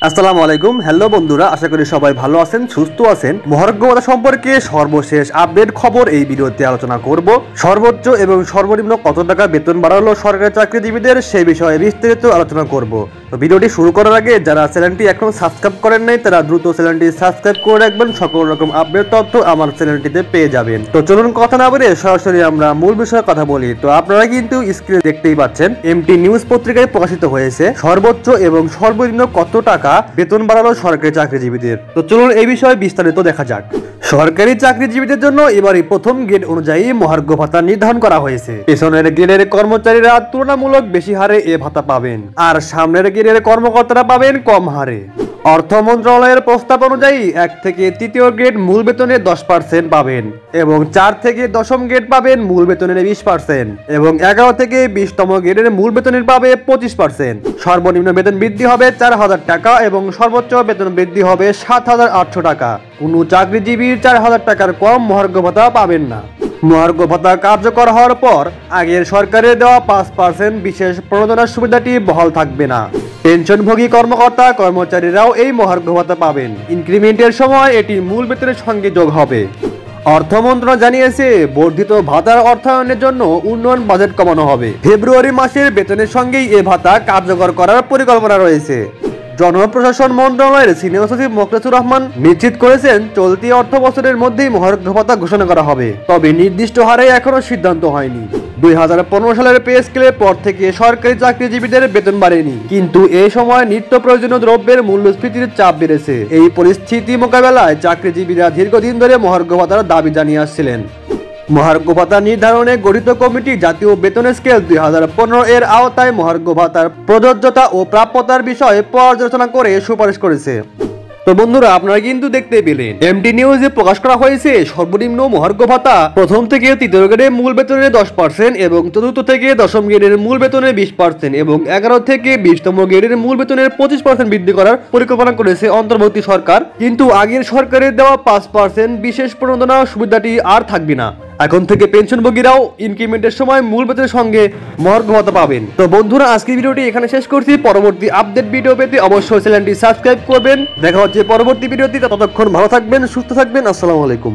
আসসালামু আলাইকুম। হ্যালো বন্ধুরা, আশা করি সবাই ভালো আছেন, সুস্থ আছেন। মহার্ঘ ভাতা সম্পর্কে সর্বশেষ আপডেট খবর এই ভিডিওতে আলোচনা করব। সর্বোচ্চ এবং সর্বনিম্ন কত টাকা বেতন বাড়ালো সরকারি চাকরিজীবীদের সেই বিষয়ে বিস্তারিত আলোচনা করব। তো ভিডিওটি শুরু করার আগে যারা চ্যানেলটি এখনো সাবস্ক্রাইব করেন নাই তারা দ্রুত চ্যানেলটি সাবস্ক্রাইব করে রাখবেন। সকল রকম আপডেট তথ্য আমার চ্যানেলটিতে পেয়ে যাবেন। তো চলুন কথা না বলে সরাসরি আমরা মূল বিষয়ে কথা বলি। তো আপনারা কিন্তু স্ক্রিনে দেখতেই পাচ্ছেন, এমটি নিউজ পত্রিকায় প্রকাশিত হয়েছে সর্বোচ্চ এবং সর্বনিম্ন কত টাকা বেতন বাড়ালো সরকারি চাকরিজীবীদের। তো চলুন এই বিষয়ে বিস্তারিত দেখা যাক। সরকারি চাকরিজীবীদের জন্য এবারই প্রথম গ্রেড অনুযায়ী মহার্ঘ ভাতা নির্ধারণ করা হয়েছে। পেছনের গ্রেডের কর্মচারীরা তুলনামূলক বেশি হারে এ ভাতা পাবেন, আর সামনের গ্রেডের কর্মকর্তারা পাবেন কম হারে। অর্থ মন্ত্রণালয়ের প্রস্তাব অনুযায়ী 1 থেকে 3য় গ্রেড মূল বেতনের 10% পাবেন, এবং 4 থেকে 10ম গ্রেড পাবেন মূল বেতনের 20%, এবং 11 থেকে 20তম গ্রেডের মূল বেতনের পাবে 25%। সর্বনিম্ন বেতন বৃদ্ধি হবে 4000 টাকা এবং সর্বোচ্চ বেতন বৃদ্ধি হবে 7800 টাকা। কোনো চাকরিজীবীর 4000 টাকার কম মহার্ঘ ভাতা পাবেন না। মহার্ঘ ভাতা কার্যকর হওয়ার পর আগের সরকারের দেওয়া 5% বিশেষ প্রণোদনার সুবিধাটি বহাল থাকবে না। পেনশনভোগী কর্মকর্তা কর্মচারীরাও এই মহার্ঘ ভাতা পাবেন। ইনক্রিমেন্টের সময় এটি মূল বেতনের সঙ্গে যোগ হবে। অর্থ মন্ত্রণালয় জানিয়েছে, বর্ধিত ভাতার অর্থায়নের জন্য উন্নয়ন বাজেট কমানো হবে। ফেব্রুয়ারি মাসের বেতনের সঙ্গেই এ ভাতা কার্যকর করার পরিকল্পনা রয়েছে। জনপ্রশাসন মন্ত্রণালয়ের সিনিয়র সচিব মোখলেছুর রহমান নিশ্চিত করেছেন, চলতি অর্থ বছরের মধ্যেই মহার্ঘ ভাতা ঘোষণা করা হবে, তবে নির্দিষ্ট হারে এখনো সিদ্ধান্ত হয়নি। 2015 সালের পে স্কেলের পর থেকে সরকারি চাকরিজীবীদের বেতন বাড়েনি, কিন্তু এই সময় নিত্য প্রয়োজনীয় দ্রব্যের মূল্যস্ফীতির চাপ বেড়েছে। এই পরিস্থিতি মোকাবেলায় চাকরিজীবীরা দীর্ঘদিন ধরে মহার্ঘ ভাতার দাবি জানিয়ে আসছিলেন। মহার্ঘ ভাতা নির্ধারণে গঠিত কমিটি জাতীয় বেতন স্কেল 2015 এর আওতায় মহার্ঘ ভাতার প্রযোজ্যতা ও প্রাপ্যতার বিষয়ে পর্যালোচনা করে সুপারিশ করেছে। তো বন্ধুরা, আপনারা কিন্তু দেখতে পেলেন, এমটি নিউজে প্রকাশ করা হয়েছে সর্বনিম্ন মহার্ঘ ভাতা প্রথম থেকে 3য় গ্রেডের মূল বেতনের 10% এবং 4র্থ থেকে 10ম গ্রেডের মূল বেতনের 20% এবং 11 থেকে 20তম গ্রেডের মূল বেতনের 25% বৃদ্ধি করার পরিকল্পনা করেছে অন্তর্বর্তী সরকার। কিন্তু আগের সরকারের দেওয়া 5% বিশেষ প্রণোদনা সুবিধাটি আর থাকবে না। এখন থেকে পেনশনভোগীরাও ইনক্রিমেন্টের সময় মূল বেতনের সঙ্গে মহার্ঘ ভাতা পাবেন। তো বন্ধুরা, আজকের ভিডিওটি এখানে শেষ করছি। পরবর্তী আপডেট ভিডিও পেতে অবশ্যই চ্যানেলটি সাবস্ক্রাইব করবেন। দেখা হচ্ছে পরবর্তী ভিডিওতে। ততক্ষণ ভালো থাকবেন, সুস্থ থাকবেন। আসসালামু আলাইকুম।